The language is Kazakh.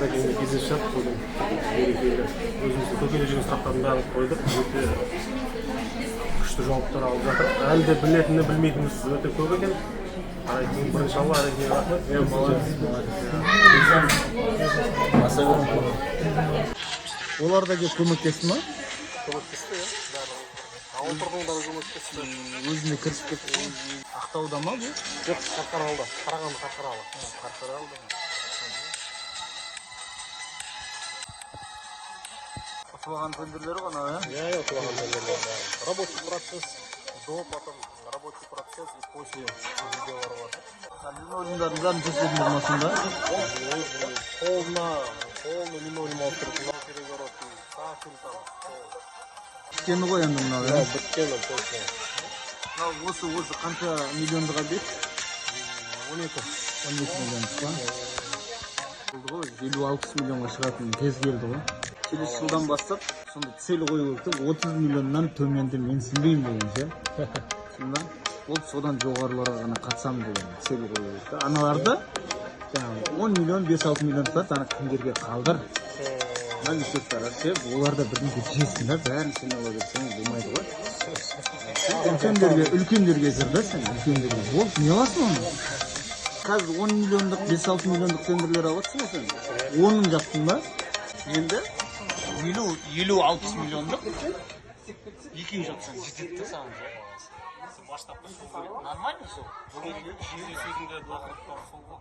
Аракенге кездесіп бүгін берекелі өзіміздің көкейде жүрген сұрақтардың бәрін қойдық. Өте күшті жауаптар алып жатыр. Әлі де білетінін білмейтініміз өте көп екен. Аракен бірінші алла, Аракенге рахмет. Олар да келіп көмектесті ма? Көмектесті, иә. Ауыл тұрғындары көмектесті. Өзіне кірісіп кетті. Ақтауда ма бұл? Жоқ, Қарқаралыда. Қарағанды Қарқаралы. Қарқаралыда. Отылған тендерлері ғана, иә? Я отлаган тендерлер. Рабочий процесс до, потом рабочий процесс и после видеолар бар. Линолеумдардың бәрін көрсететін болмасын да? Полный линолеум алып тұрып, перегородки, сахил там. Біткені ғой енді мынау, Да, иә? біткені, точно. Осы қанша миллиондыға бет? 12. 12 миллиондық па? Болды ғой, 50-60 миллионға шығатын кез келді ғой. Келесі жылдан бастап, сонда цель қою керек, 30 миллионнан төменді менсінбеймін деген ше. Сонда, ол содан жоғарыларға ғана қатсам деген цель қою керек. Аналарды, 10 миллион, 5-6 миллион тұрады, ана кімдерге қалдыр. Мемлекеттер ше, олар да бірдеңке жесін да, бәрін сен ала берсең болмайды ғой. Үлкендерге жүр да сен, үлкендерге. Ол, не аласың оны? Қазір 10 миллиондық, 5-6 миллиондық тендерлер аласың ба сен? 10-ын жаптың ба? Енді 50-60 миллиондық екеу жатсаң жетеді саған. Масштабты сол керек. Нормально сол. Кездесудің де лақырыптары сол ғой.